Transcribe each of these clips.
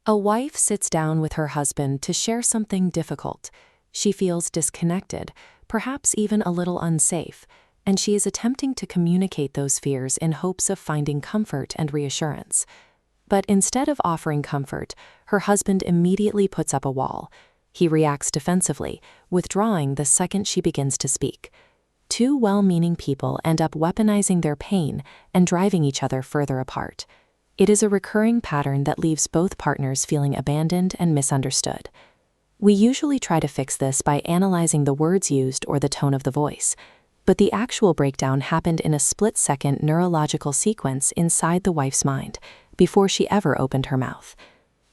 A wife sits down with her husband to share something difficult. She feels disconnected, perhaps even a little unsafe, and she is attempting to communicate those fears in hopes of finding comfort and reassurance. But instead of offering comfort, her husband immediately puts up a wall. He reacts defensively, withdrawing the second she begins to speak. Two well-meaning people end up weaponizing their pain and driving each other further apart. It is a recurring pattern that leaves both partners feeling abandoned and misunderstood. We usually try to fix this by analyzing the words used or the tone of the voice, but the actual breakdown happened in a split-second neurological sequence inside the wife's mind, before she ever opened her mouth.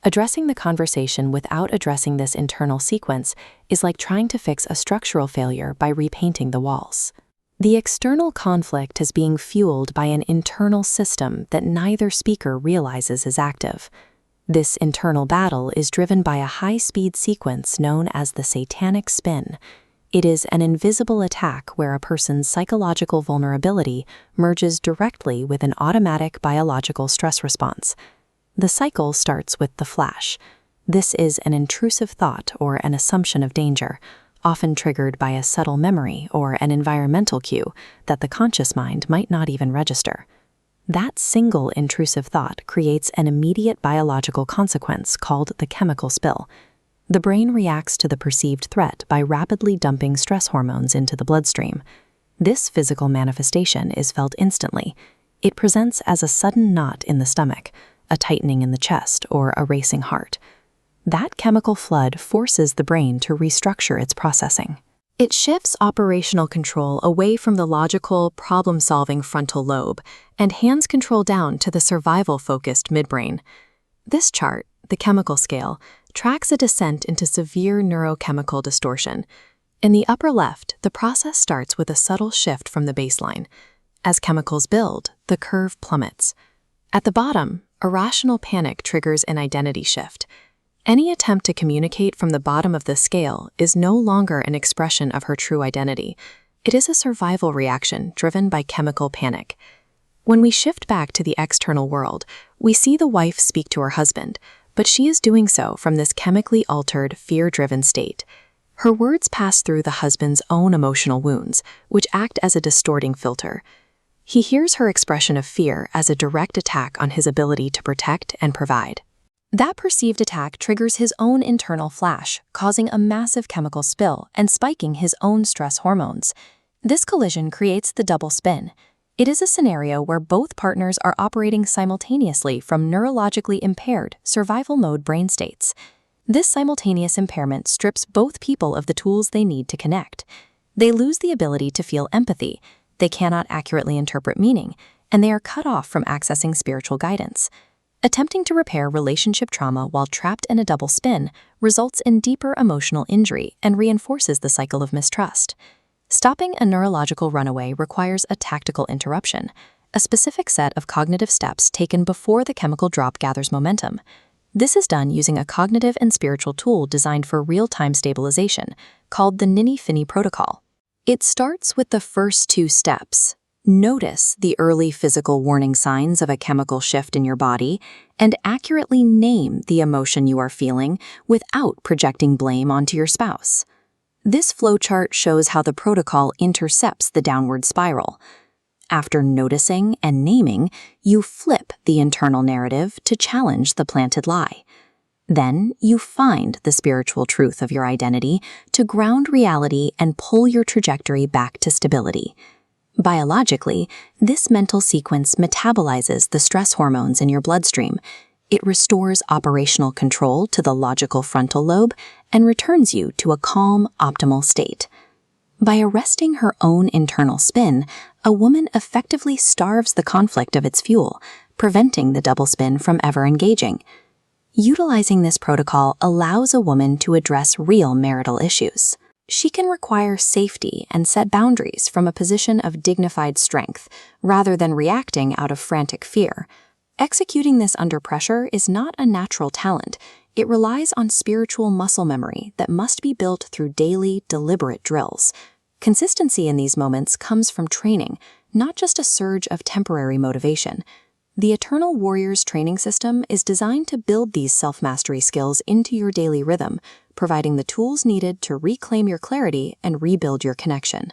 Addressing the conversation without addressing this internal sequence is like trying to fix a structural failure by repainting the walls. The external conflict is being fueled by an internal system that neither speaker realizes is active. This internal battle is driven by a high-speed sequence known as the satanic spin. It is an invisible attack where a person's psychological vulnerability merges directly with an automatic biological stress response. The cycle starts with the flash. This is an intrusive thought or an assumption of danger, often triggered by a subtle memory or an environmental cue that the conscious mind might not even register. That single intrusive thought creates an immediate biological consequence called the chemical spill. The brain reacts to the perceived threat by rapidly dumping stress hormones into the bloodstream. This physical manifestation is felt instantly. It presents as a sudden knot in the stomach, a tightening in the chest, or a racing heart. That chemical flood forces the brain to restructure its processing. It shifts operational control away from the logical, problem-solving frontal lobe and hands control down to the survival-focused midbrain. This chart, the chemical scale, tracks a descent into severe neurochemical distortion. In the upper left, the process starts with a subtle shift from the baseline. As chemicals build, the curve plummets. At the bottom, irrational panic triggers an identity shift. Any attempt to communicate from the bottom of the scale is no longer an expression of her true identity. It is a survival reaction driven by chemical panic. When we shift back to the external world, we see the wife speak to her husband, but she is doing so from this chemically altered, fear-driven state. Her words pass through the husband's own emotional wounds, which act as a distorting filter. He hears her expression of fear as a direct attack on his ability to protect and provide. That perceived attack triggers his own internal flash, causing a massive chemical spill and spiking his own stress hormones. This collision creates the double spin. It is a scenario where both partners are operating simultaneously from neurologically impaired, survival mode brain states. This simultaneous impairment strips both people of the tools they need to connect. They lose the ability to feel empathy, they cannot accurately interpret meaning, and they are cut off from accessing spiritual guidance. Attempting to repair relationship trauma while trapped in a double spin results in deeper emotional injury and reinforces the cycle of mistrust. Stopping a neurological runaway requires a tactical interruption, a specific set of cognitive steps taken before the chemical drop gathers momentum. This is done using a cognitive and spiritual tool designed for real-time stabilization, called the Ninny-Finny protocol. It starts with the first two steps. Notice the early physical warning signs of a chemical shift in your body and accurately name the emotion you are feeling without projecting blame onto your spouse. This flowchart shows how the protocol intercepts the downward spiral. After noticing and naming, you flip the internal narrative to challenge the planted lie. Then you find the spiritual truth of your identity to ground reality and pull your trajectory back to stability. Biologically, this mental sequence metabolizes the stress hormones in your bloodstream. It restores operational control to the logical frontal lobe and returns you to a calm, optimal state. By arresting her own internal spin, a woman effectively starves the conflict of its fuel, preventing the double spin from ever engaging. Utilizing this protocol allows a woman to address real marital issues. She can require safety and set boundaries from a position of dignified strength, rather than reacting out of frantic fear. Executing this under pressure is not a natural talent. It relies on spiritual muscle memory that must be built through daily, deliberate drills. Consistency in these moments comes from training, not just a surge of temporary motivation. The Eternal Warriors training system is designed to build these self-mastery skills into your daily rhythm, providing the tools needed to reclaim your clarity and rebuild your connection.